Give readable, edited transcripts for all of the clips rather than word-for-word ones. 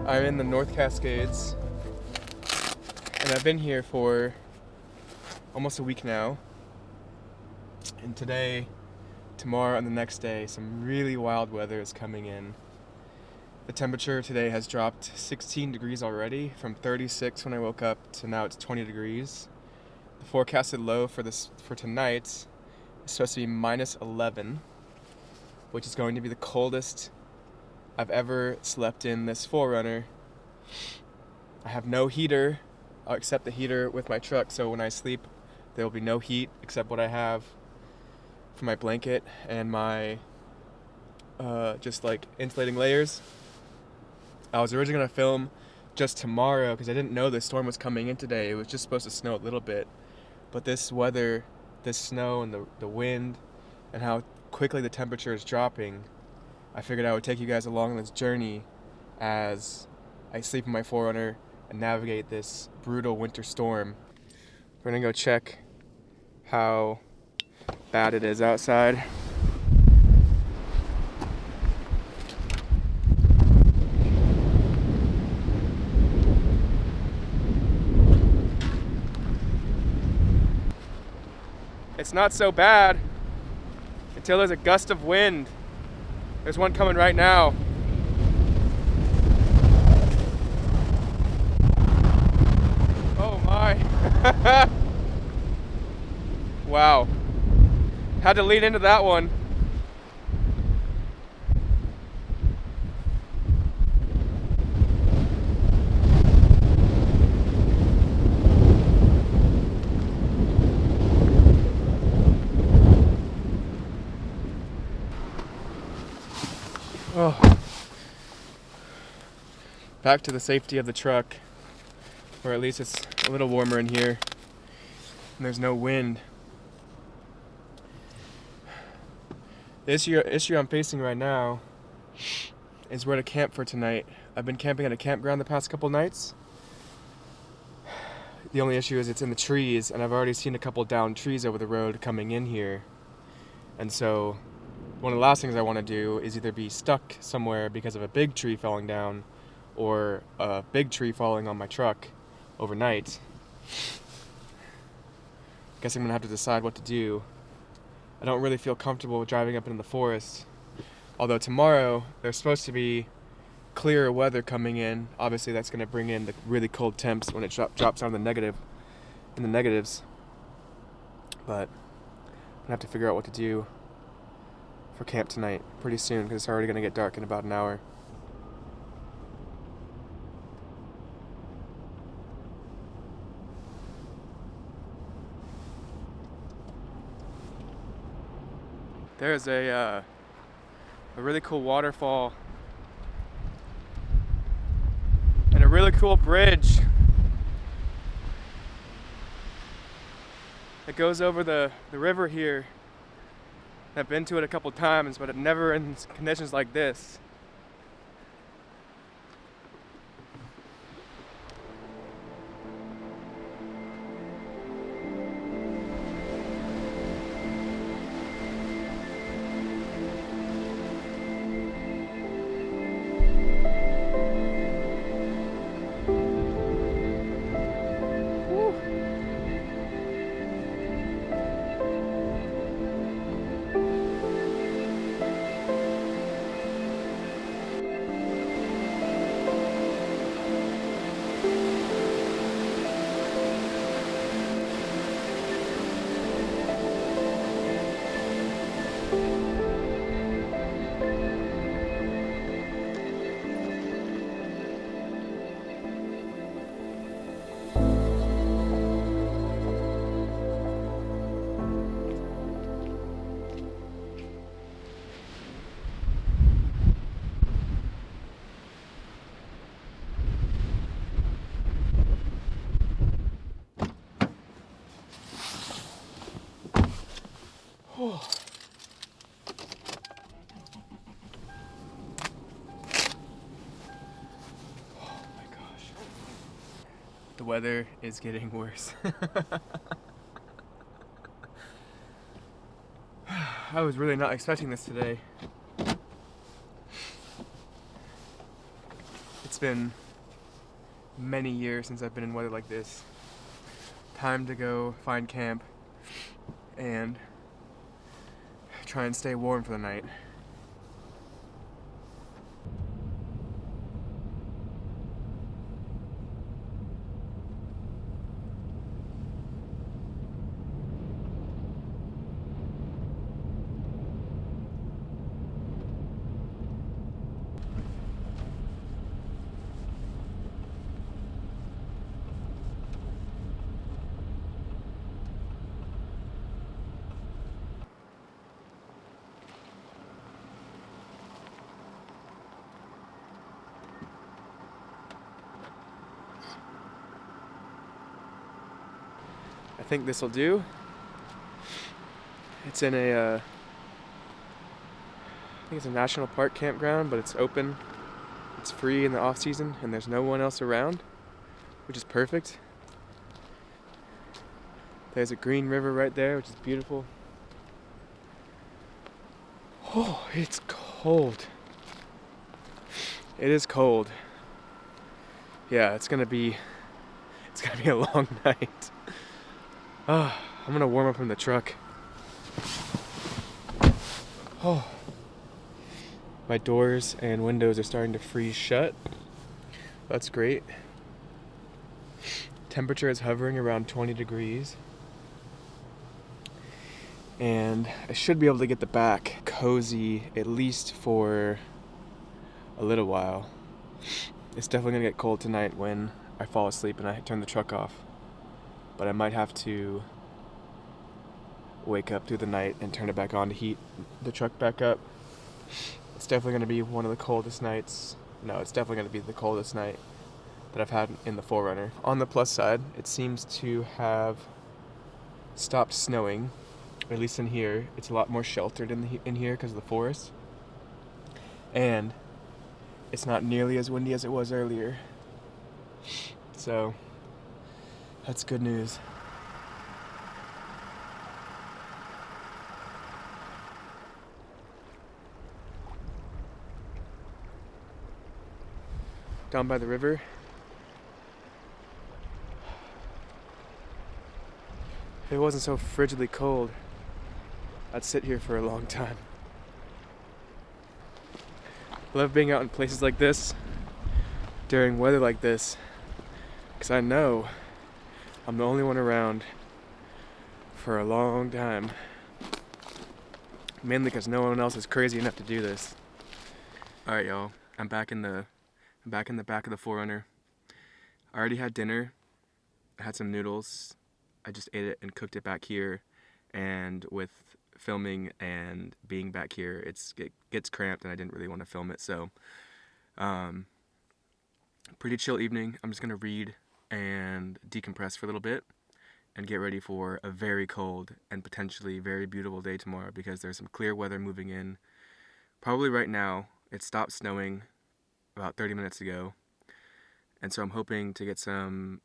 I'm in the North Cascades, and I've been here for almost a week now. And today, tomorrow, and the next day, some really wild weather is coming in. The temperature today has dropped 16 degrees already, from 36 when I woke up to now it's 20 degrees. The forecasted low for tonight is supposed to be minus 11, which is going to be the coldest I've ever slept in this 4runner. I have no heater except the heater with my truck, so when I sleep there will be no heat except what I have for my blanket and my just like insulating layers. I was originally going to film just tomorrow because I didn't know the storm was coming in today. It was just supposed to snow a little bit, but this weather, this snow and the wind and how quickly the temperature is dropping, I figured I would take you guys along on this journey as I sleep in my 4runner and navigate this brutal winter storm. We're gonna go check how bad it is outside. It's not so bad until there's a gust of wind. There's one coming right now. Oh my. Wow. Had to lean into that one. Oh. Back to the safety of the truck, or at least it's a little warmer in here and there's no wind. The issue I'm facing right now is where to camp for tonight. I've been camping at a campground the past couple nights. The only issue is it's in the trees, and I've already seen a couple downed trees over the road coming in here. And so one of the last things I want to do is either be stuck somewhere because of a big tree falling down or a big tree falling on my truck overnight. Guess I'm going to have to decide what to do. I don't really feel comfortable driving up into the forest. Although tomorrow there's supposed to be clearer weather coming in. Obviously that's going to bring in the really cold temps when it drops down in the negatives. But I'm going to have to figure out what to do for camp tonight pretty soon because it's already going to get dark in about an hour. There's a really cool waterfall and a really cool bridge that goes over the river here. I've been to it a couple times, but never in conditions like this. Oh. Oh my gosh. The weather is getting worse. I was really not expecting this today. It's been many years since I've been in weather like this. Time to go find camp and try and stay warm for the night. I think this will do. It's in I think it's a national park campground, but it's open. It's free in the off season, and there's no one else around, which is perfect. There's a green river right there, which is beautiful. Oh, it's cold. It is cold. Yeah, it's gonna be a long night. I'm gonna warm up in the truck. Oh. My doors and windows are starting to freeze shut. That's great. Temperature is hovering around 20 degrees. And I should be able to get the back cozy at least for a little while. It's definitely gonna get cold tonight when I fall asleep and I turn the truck off. But I might have to wake up through the night and turn it back on to heat the truck back up. It's definitely going to be one of the coldest nights. No, it's definitely going to be the coldest night that I've had in the 4runner. On the plus side, it seems to have stopped snowing, at least in here. It's a lot more sheltered in here because of the forest. And it's not nearly as windy as it was earlier. So that's good news. Down by the river. If it wasn't so frigidly cold, I'd sit here for a long time. I love being out in places like this during weather like this, because I know I'm the only one around for a long time. Mainly because no one else is crazy enough to do this. Alright, y'all. I'm back in the back of the 4runner. I already had dinner. I had some noodles. I just ate it and cooked it back here. And with filming and being back here, it gets cramped and I didn't really want to film it. So, pretty chill evening. I'm just going to read and decompress for a little bit and get ready for a very cold and potentially very beautiful day tomorrow, because there's some clear weather moving in. Probably right now. It stopped snowing about 30 minutes ago. And so I'm hoping to get some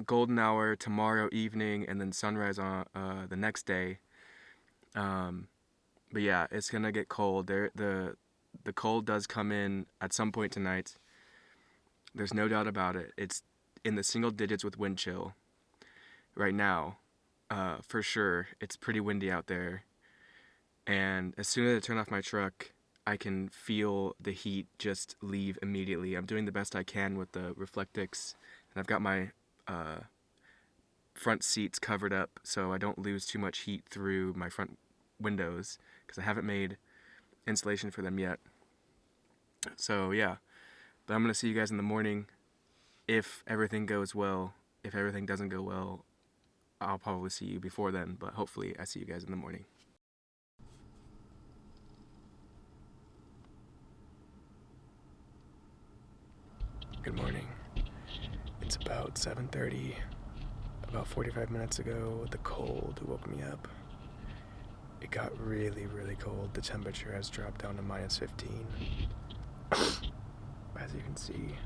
golden hour tomorrow evening and then sunrise on the next day. But yeah, it's going to get cold. The cold does come in at some point tonight. There's no doubt about it. It's in the single digits with wind chill right now. For sure. It's pretty windy out there. And as soon as I turn off my truck, I can feel the heat just leave immediately. I'm doing the best I can with the Reflectix, and I've got my front seats covered up so I don't lose too much heat through my front windows, because I haven't made insulation for them yet. So yeah, but I'm going to see you guys in the morning if everything goes well. If everything doesn't go well, I'll probably see you before then, but hopefully I see you guys in the morning. Good morning. It's about 7:30. About 45 minutes ago, the cold woke me up. It got really, really cold. The temperature has dropped down to minus 15. As you can see,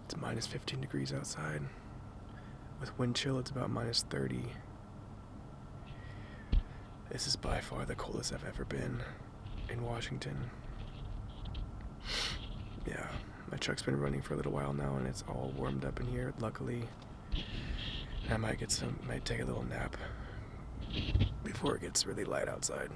it's minus 15 degrees outside. With wind chill, it's about minus 30. This is by far the coldest I've ever been in Washington. Yeah, my truck's been running for a little while now and it's all warmed up in here, luckily. I might take a little nap before it gets really light outside.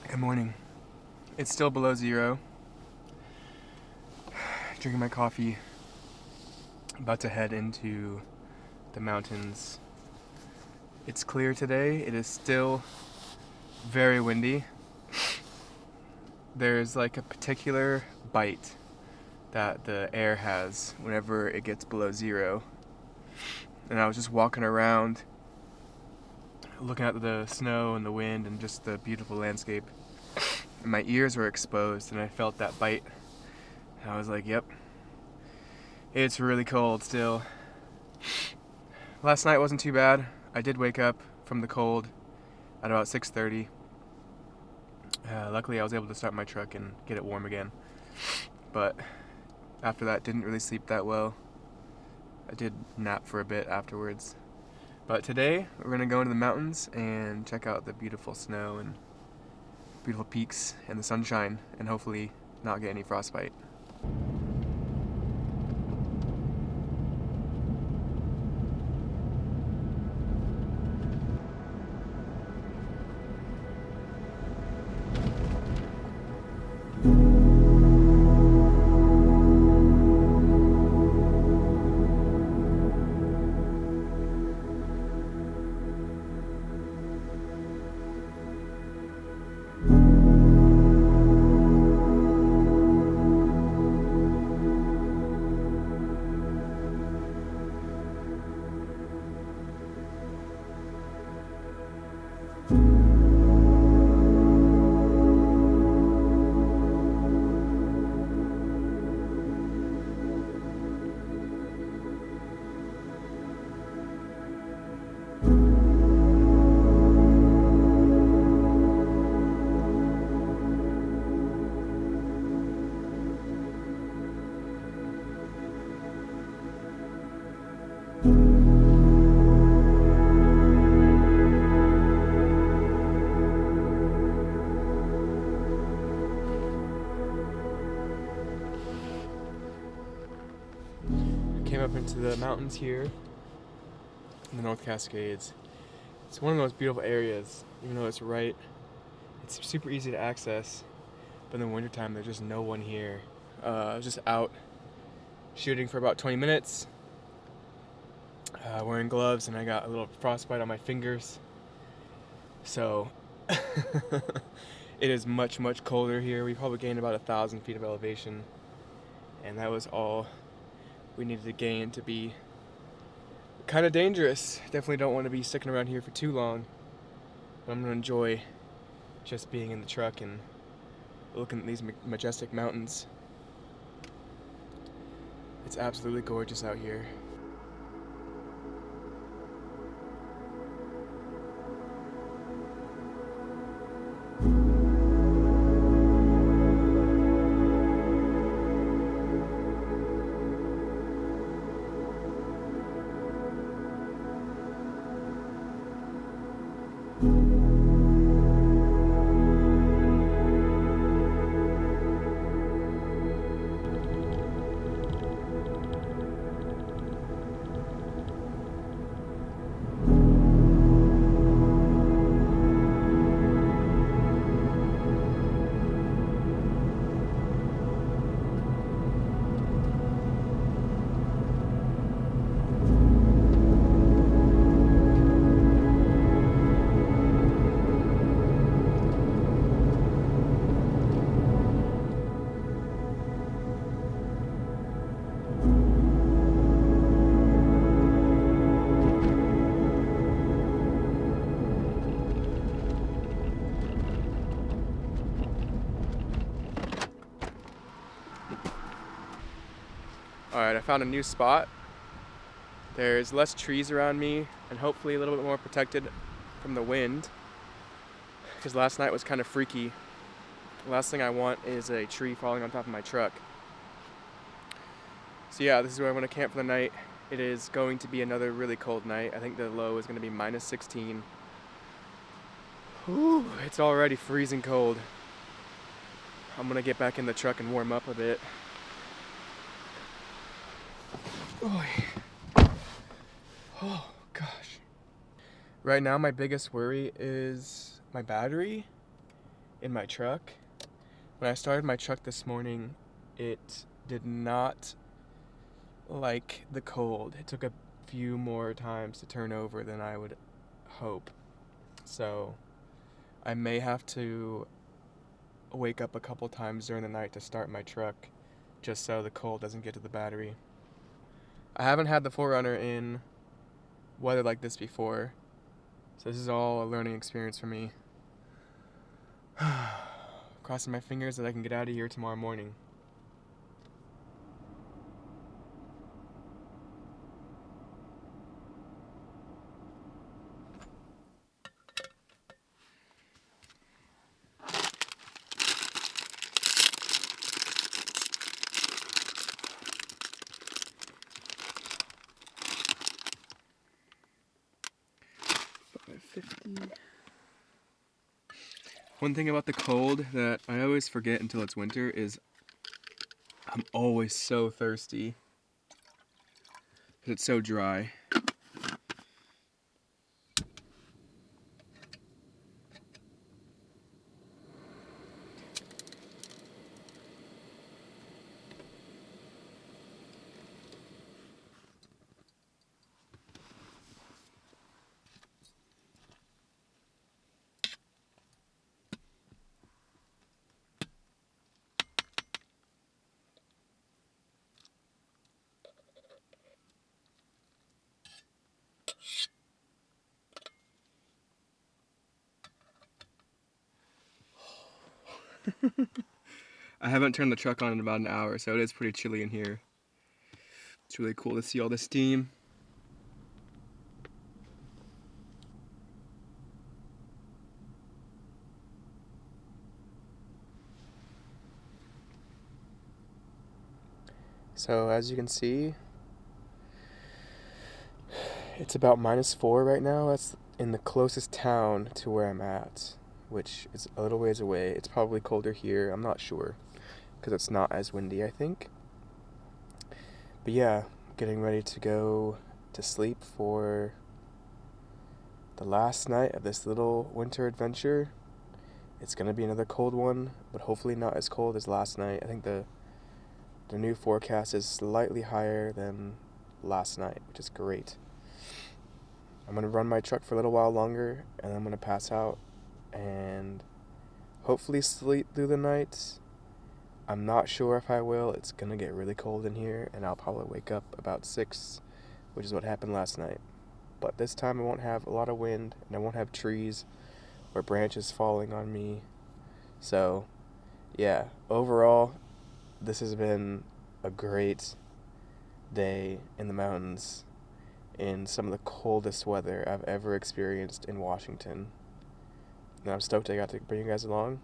Good morning. It's still below zero. Drinking my coffee. About to head into the mountains. It's clear today. It is still very windy. There's like a particular bite that the air has whenever it gets below zero. And I was just walking around looking at the snow and the wind and just the beautiful landscape. And my ears were exposed and I felt that bite. And I was like, yep, it's really cold still. Last night wasn't too bad. I did wake up from the cold at about 6:30. Luckily I was able to start my truck and get it warm again. But after that, didn't really sleep that well. I did nap for a bit afterwards. But today, we're going to go into the mountains and check out the beautiful snow and beautiful peaks and the sunshine and hopefully not get any frostbite. Came up into the mountains here in the North Cascades. It's one of the most beautiful areas, even though it's super easy to access, but in the wintertime there's just no one here. I was just out shooting for about 20 minutes, wearing gloves, and I got a little frostbite on my fingers. So it is much, much colder here. We probably gained about 1,000 feet of elevation, and that was all we needed to gain to be kind of dangerous. Definitely don't want to be sticking around here for too long. But I'm going to enjoy just being in the truck and looking at these majestic mountains. It's absolutely gorgeous out here. Alright, I found a new spot. There's less trees around me and hopefully a little bit more protected from the wind, because last night was kind of freaky. The last thing I want is a tree falling on top of my truck. So yeah, this is where I'm going to camp for the night. It is going to be another really cold night. I think the low is going to be minus 16. Whew, it's already freezing cold. I'm going to get back in the truck and warm up a bit. Oh gosh. Right now my biggest worry is my battery in my truck. When I started my truck this morning, it did not like the cold. It took a few more times to turn over than I would hope. So I may have to wake up a couple times during the night to start my truck just so the cold doesn't get to the battery. I haven't had the 4runner in weather like this before, so this is all a learning experience for me. Crossing my fingers that I can get out of here tomorrow morning. One thing about the cold that I always forget until it's winter is I'm always so thirsty because it's so dry. I haven't turned the truck on in about an hour, so it is pretty chilly in here. It's really cool to see all the steam. So as you can see, it's about -4 right now. That's in the closest town to where I'm at, which is a little ways away. It's probably colder here, I'm not sure, because it's not as windy, I think. But yeah, getting ready to go to sleep for the last night of this little winter adventure. It's gonna be another cold one, but hopefully not as cold as last night. I think the new forecast is slightly higher than last night, which is great. I'm gonna run my truck for a little while longer, and I'm gonna pass out and hopefully sleep through the night. I'm not sure if I will. It's gonna get really cold in here, and I'll probably wake up about 6, which is what happened last night. But this time I won't have a lot of wind, and I won't have trees or branches falling on me. So yeah, overall, this has been a great day in the mountains in some of the coldest weather I've ever experienced in Washington. And I'm stoked I got to bring you guys along.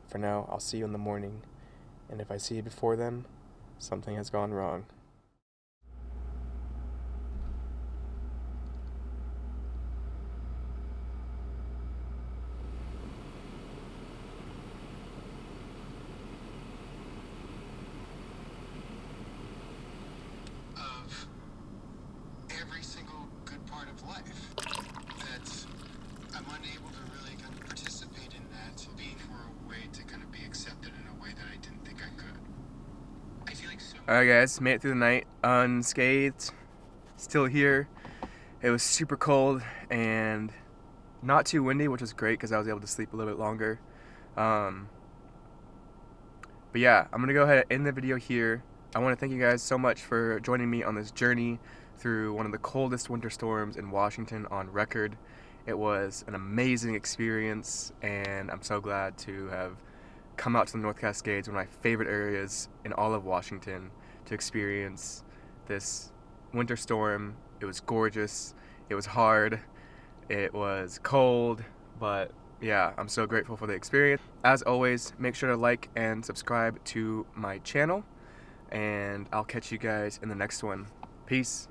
For now, I'll see you in the morning. And if I see you before then, something has gone wrong. Of every single good part of life, that I'm unable to really kind of participate in that, being for a way to kind of be accepted in a way that I didn't think I could. I feel like so. Alright guys, made it through the night unscathed. Still here. It was super cold and not too windy, which was great because I was able to sleep a little bit longer. But yeah, I'm gonna go ahead and end the video here. I want to thank you guys so much for joining me on this journey through one of the coldest winter storms in Washington on record. It was an amazing experience, and I'm so glad to have come out to the North Cascades, one of my favorite areas in all of Washington, to experience this winter storm. It was gorgeous. It was hard. It was cold, but yeah, I'm so grateful for the experience. As always, make sure to like and subscribe to my channel, and I'll catch you guys in the next one. Peace.